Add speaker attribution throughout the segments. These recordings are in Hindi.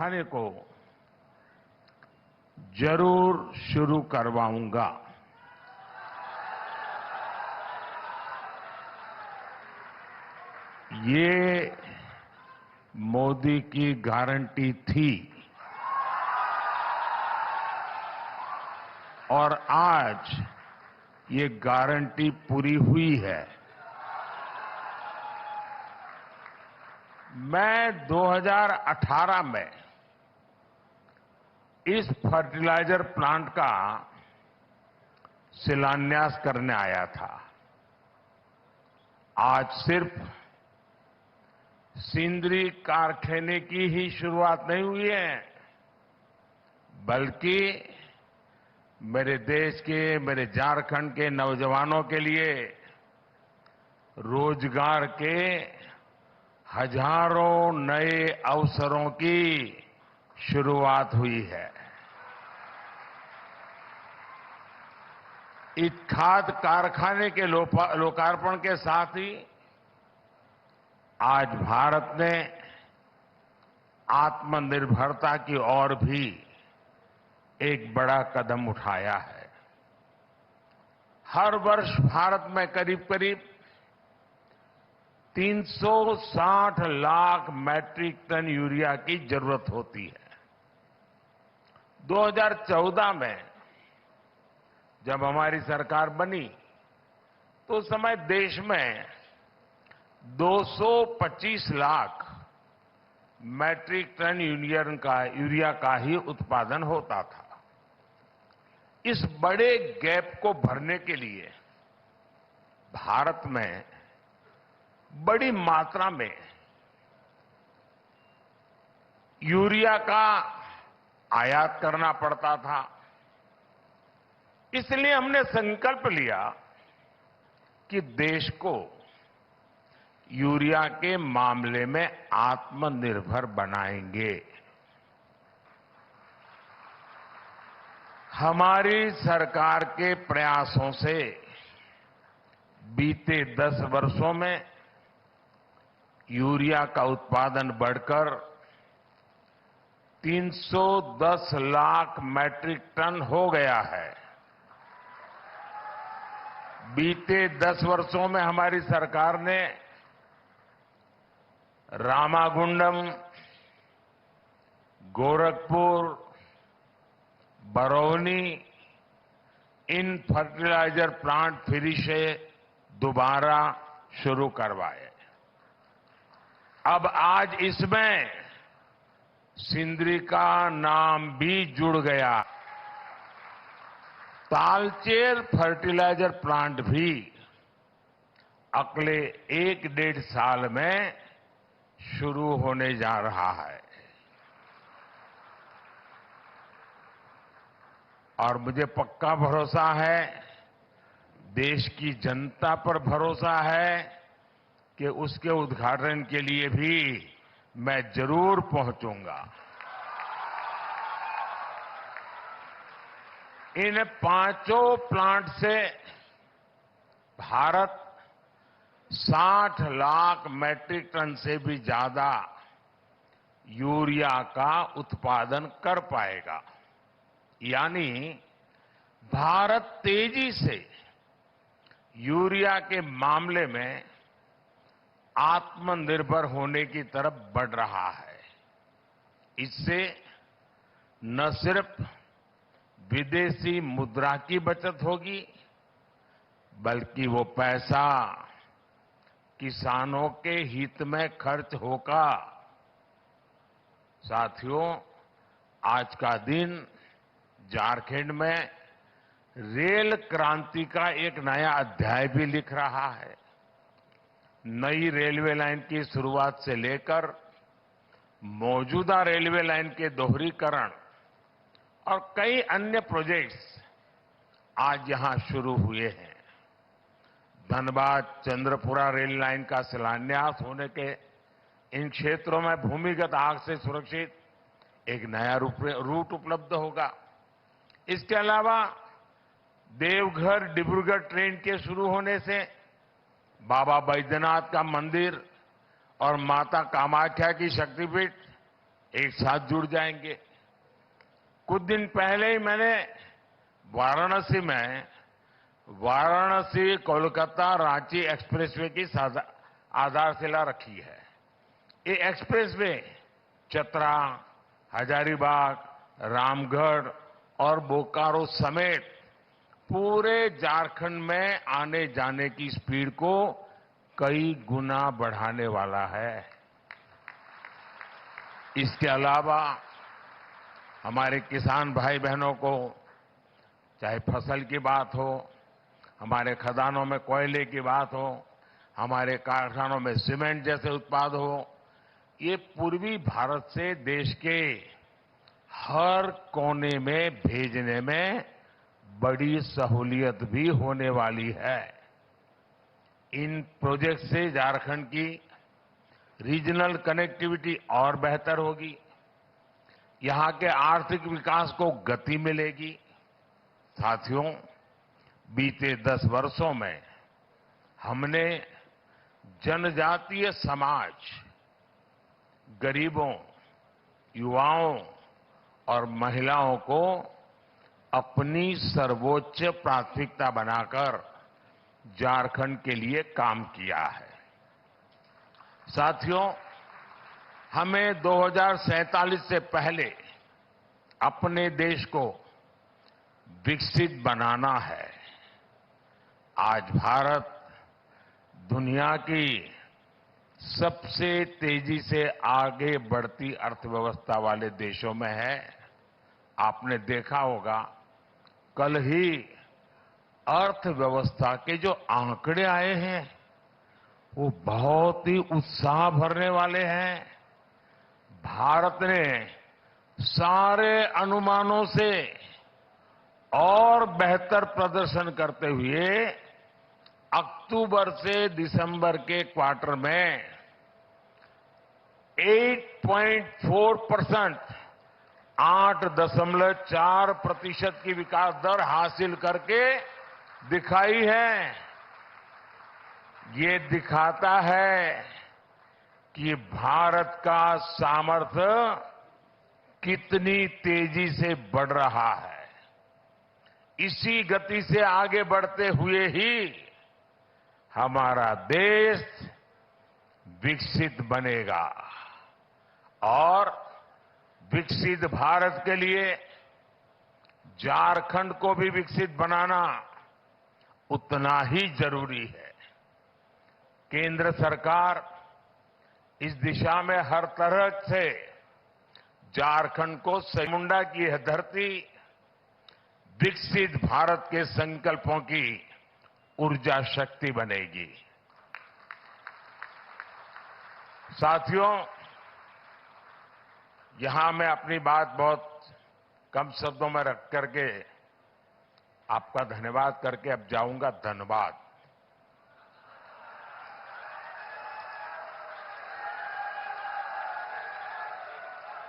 Speaker 1: कारखाने को जरूर शुरू करवाऊंगा। ये मोदी की गारंटी थी और आज ये गारंटी पूरी हुई है। मैं 2018 में इस फर्टिलाइजर प्लांट का शिलान्यास करने आया था। आज सिर्फ सिंदरी कारखाने की ही शुरुआत नहीं हुई है, बल्कि मेरे देश के, मेरे झारखंड के नौजवानों के लिए रोजगार के हजारों नए अवसरों की शुरुआत हुई है। इस खाद कारखाने के लोकार्पण के साथ ही आज भारत ने आत्मनिर्भरता की ओर भी एक बड़ा कदम उठाया है। हर वर्ष भारत में करीब करीब 360 लाख मैट्रिक टन यूरिया की जरूरत होती है। 2014 में जब हमारी सरकार बनी तो उस समय देश में 225 लाख मैट्रिक टन यूरिया का ही उत्पादन होता था। इस बड़े गैप को भरने के लिए भारत में बड़ी मात्रा में यूरिया का आयात करना पड़ता था। इसलिए हमने संकल्प लिया कि देश को यूरिया के मामले में आत्मनिर्भर बनाएंगे। हमारी सरकार के प्रयासों से बीते 10 वर्षों में यूरिया का उत्पादन बढ़कर 310 लाख मैट्रिक टन हो गया है। बीते 10 वर्षों में हमारी सरकार ने रामागुंडम, गोरखपुर, बरौनी इन फर्टिलाइजर प्लांट फिर से दोबारा शुरू करवाए। अब आज इसमें सिंदरी का नाम भी जुड़ गया। तालचेर फर्टिलाइजर प्लांट भी अगले 1-1.5 साल में शुरू होने जा रहा है। और मुझे पक्का भरोसा है, देश की जनता पर भरोसा है कि उसके उद्घाटन के लिए भी मैं जरूर पहुंचूंगा। इन 5 प्लांट से भारत 60 लाख मैट्रिक टन से भी ज्यादा यूरिया का उत्पादन कर पाएगा। यानी भारत तेजी से यूरिया के मामले में आत्मनिर्भर होने की तरफ बढ़ रहा है। इससे न सिर्फ विदेशी मुद्रा की बचत होगी, बल्कि वो पैसा किसानों के हित में खर्च होगा। साथियों, आज का दिन झारखंड में रेल क्रांति का एक नया अध्याय भी लिख रहा है। नई रेलवे लाइन की शुरुआत से लेकर मौजूदा रेलवे लाइन के दोहरीकरण और कई अन्य प्रोजेक्ट्स आज यहां शुरू हुए हैं। धनबाद चंद्रपुरा रेल लाइन का शिलान्यास होने के इन क्षेत्रों में भूमिगत आग से सुरक्षित एक नया रूट उपलब्ध होगा। इसके अलावा देवघर डिब्रूगढ़ ट्रेन के शुरू होने से बाबा बैद्यनाथ का मंदिर और माता कामाख्या की शक्तिपीठ एक साथ जुड़ जाएंगे। कुछ दिन पहले ही मैंने वाराणसी कोलकाता रांची एक्सप्रेसवे की आधारशिला रखी है। ये एक्सप्रेसवे चतरा, हजारीबाग, रामगढ़ और बोकारो समेत पूरे झारखंड में आने जाने की स्पीड को कई गुना बढ़ाने वाला है। इसके अलावा हमारे किसान भाई बहनों को चाहे फसल की बात हो, हमारे खदानों में कोयले की बात हो, हमारे कारखानों में सीमेंट जैसे उत्पाद हो, ये पूर्वी भारत से देश के हर कोने में भेजने में बड़ी सहूलियत भी होने वाली है। इन प्रोजेक्ट से झारखंड की रीजनल कनेक्टिविटी और बेहतर होगी, यहां के आर्थिक विकास को गति मिलेगी। साथियों, बीते 10 वर्षों में हमने जनजातीय समाज, गरीबों, युवाओं और महिलाओं को अपनी सर्वोच्च प्राथमिकता बनाकर झारखंड के लिए काम किया है। साथियों, हमें 2047 से पहले अपने देश को विकसित बनाना है। आज भारत दुनिया की सबसे तेजी से आगे बढ़ती अर्थव्यवस्था वाले देशों में है। आपने देखा होगा, कल ही अर्थव्यवस्था के जो आंकड़े आए हैं वो बहुत ही उत्साह भरने वाले हैं। भारत ने सारे अनुमानों से और बेहतर प्रदर्शन करते हुए अक्टूबर से दिसंबर के क्वार्टर में 8.4%, 8.4% की विकास दर हासिल करके दिखाई है। ये दिखाता है कि भारत का सामर्थ्य कितनी तेजी से बढ़ रहा है। इसी गति से आगे बढ़ते हुए ही हमारा देश विकसित बनेगा और विकसित भारत के लिए झारखंड को भी विकसित बनाना उतना ही जरूरी है। केंद्र सरकार इस दिशा में हर तरह से झारखंड को चामुंडा की यह धरती विकसित भारत के संकल्पों की ऊर्जा शक्ति बनेगी। साथियों, यहां मैं अपनी बात बहुत कम शब्दों में रख करके आपका धन्यवाद करके अब जाऊंगा। धन्यवाद।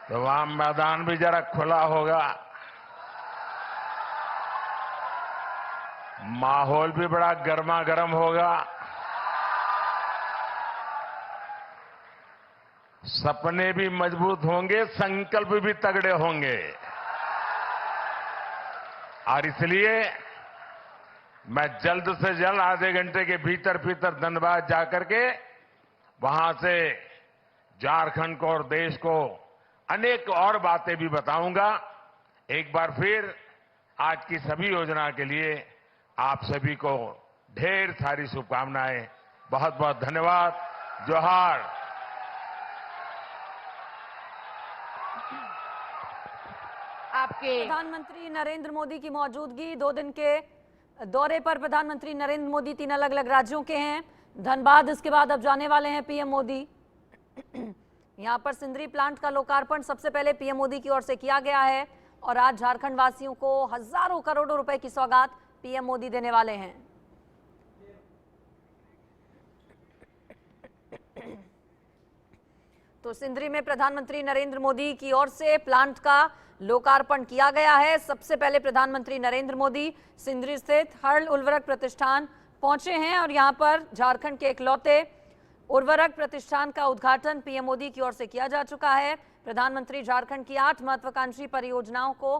Speaker 1: तो वहां मैदान भी जरा खुला होगा, माहौल भी बड़ा गर्मा गर्म होगा, सपने भी मजबूत होंगे, संकल्प भी तगड़े होंगे। और इसलिए मैं जल्द से जल्द आधे घंटे के भीतर धनबाद जाकर के वहां से झारखंड को और देश को अनेक और बातें भी बताऊंगा। एक बार फिर आज की सभी योजना के लिए आप सभी को ढेर सारी शुभकामनाएं। बहुत बहुत धन्यवाद। जोहार।
Speaker 2: आपके
Speaker 3: प्रधानमंत्री नरेंद्र मोदी की मौजूदगी, 2 दिन के दौरे पर प्रधानमंत्री नरेंद्र मोदी 3 अलग अलग राज्यों के हैं। धनबाद इसके बाद अब जाने वाले हैं पीएम मोदी। यहां पर सिंदरी प्लांट का लोकार्पण सबसे पहले पीएम मोदी की ओर से किया गया है और आज झारखंड वासियों को हजारों करोड़ों रुपए की सौगात पीएम मोदी देने वाले हैं। तो सिंदरी में प्रधानमंत्री नरेंद्र मोदी की ओर से प्लांट का लोकार्पण किया गया है। सबसे पहले प्रधानमंत्री नरेंद्र मोदी सिंदरी स्थित हर्ल उर्वरक प्रतिष्ठान पहुंचे हैं और यहां पर झारखंड के इकलौते उर्वरक प्रतिष्ठान का उद्घाटन पीएम मोदी की ओर से किया जा चुका है। प्रधानमंत्री झारखंड की 8 महत्वाकांक्षी परियोजनाओं को